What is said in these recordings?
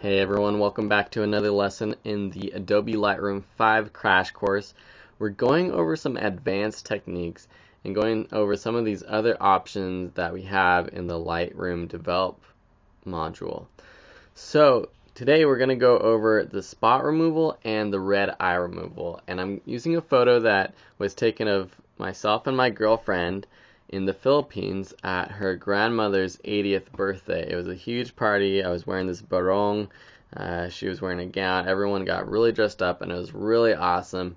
Hey everyone, welcome back to another lesson in the Adobe Lightroom 5 crash course. We're going over some advanced techniques and going over some of these other options that we have in the Lightroom Develop module. So today we're going to go over the spot removal and the red eye removal. And I'm using a photo that was taken of myself and my girlfriend in the Philippines at her grandmother's 80th birthday. It was a huge party. I was wearing this barong. She was wearing a gown. Everyone got really dressed up, and it was really awesome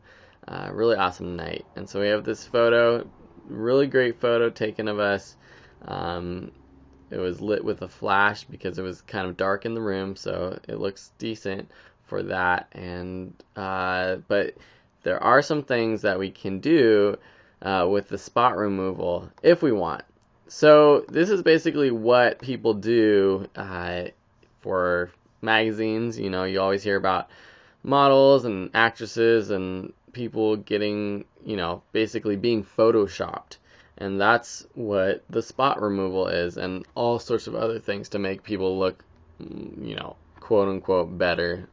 night. And so we have this photo, really great photo taken of us. It was lit with a flash because it was kind of dark in the room, so it looks decent for that. And but there are some things that we can do with the spot removal if we want. So this is basically what people do for magazines. You know, you always hear about models and actresses and people getting, basically being photoshopped. And that's what the spot removal is, and all sorts of other things to make people look, quote unquote better,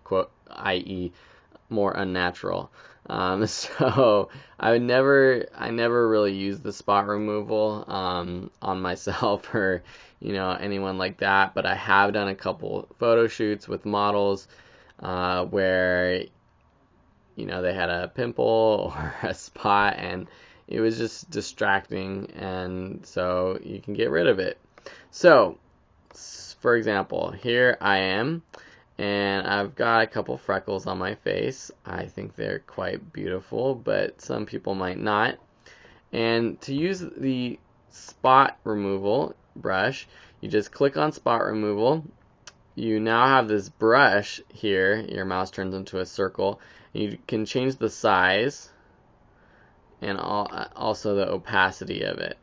quote, i.e. more unnatural. So I never really use the spot removal on myself or anyone like that, but I have done a couple photo shoots with models where they had a pimple or a spot and it was just distracting, and so you can get rid of it. So for example, here I am, and I've got a couple freckles on my face. I think they're quite beautiful, but some people might not. And to use the spot removal brush, you just click on spot removal. You now have this brush here. Your mouse turns into a circle. You can change the size and also the opacity of it.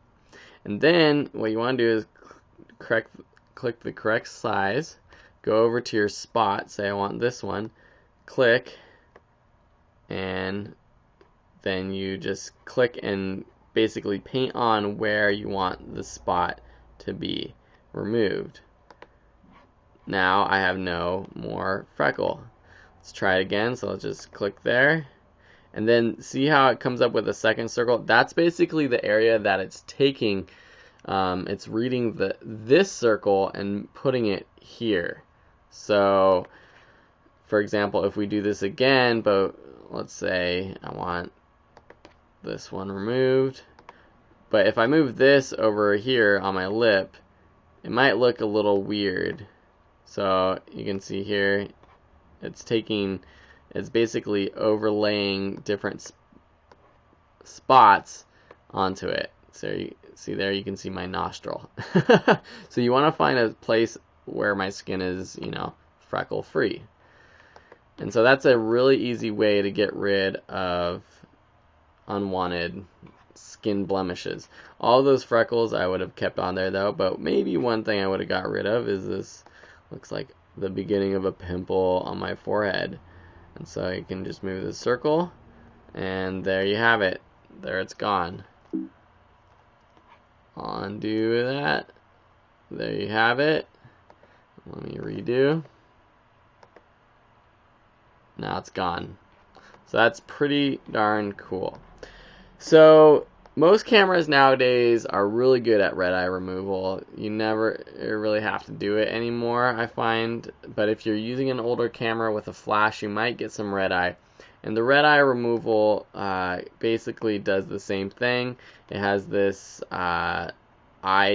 And then what you want to do is click the correct size. Go over to your spot, say I want this one, click, and then you just click and basically paint on where you want the spot to be removed. Now I have no more freckle. Let's try it again, so I'll just click there. And then see how it comes up with a second circle? That's basically the area that it's taking. It's reading this circle and putting it here. So, for example, if we do this again, but let's say I want this one removed, but if I move this over here on my lip, it might look a little weird. So you can see here, it's basically overlaying different spots onto it. So you see there, you can see my nostril. So you want to find a place where my skin is, freckle free. And so that's a really easy way to get rid of unwanted skin blemishes. All those freckles I would have kept on there though, but maybe one thing I would have got rid of is this, looks like the beginning of a pimple on my forehead. And so you can just move the circle, and there you have it. There, it's gone. Undo that. There you have it. Let me redo. Now it's gone. So that's pretty darn cool. So most cameras nowadays are really good at red eye removal. You never really have to do it anymore, I find. But if you're using an older camera with a flash, you might get some red eye. And the red eye removal basically does the same thing. It has this eye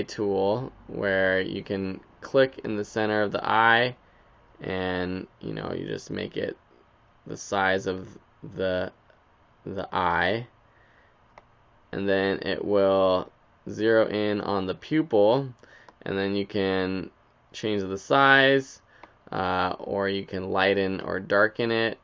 tool where you can click in the center of the eye, and you just make it the size of the eye, and then it will zero in on the pupil, and then you can change the size, or you can lighten or darken it,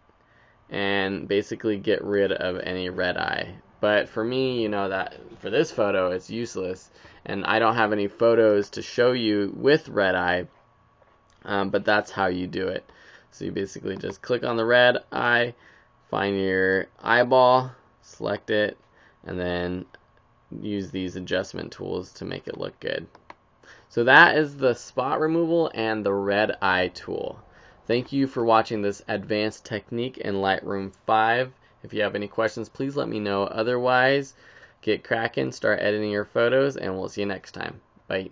and basically get rid of any red eye. But for me, that for this photo, it's useless, and I don't have any photos to show you with red eye, but that's how you do it. So you basically just click on the red eye, find your eyeball, select it, and then use these adjustment tools to make it look good. So that is the spot removal and the red eye tool. Thank you for watching this advanced technique in Lightroom 5. If you have any questions, please let me know. Otherwise, get cracking, start editing your photos, and we'll see you next time. Bye.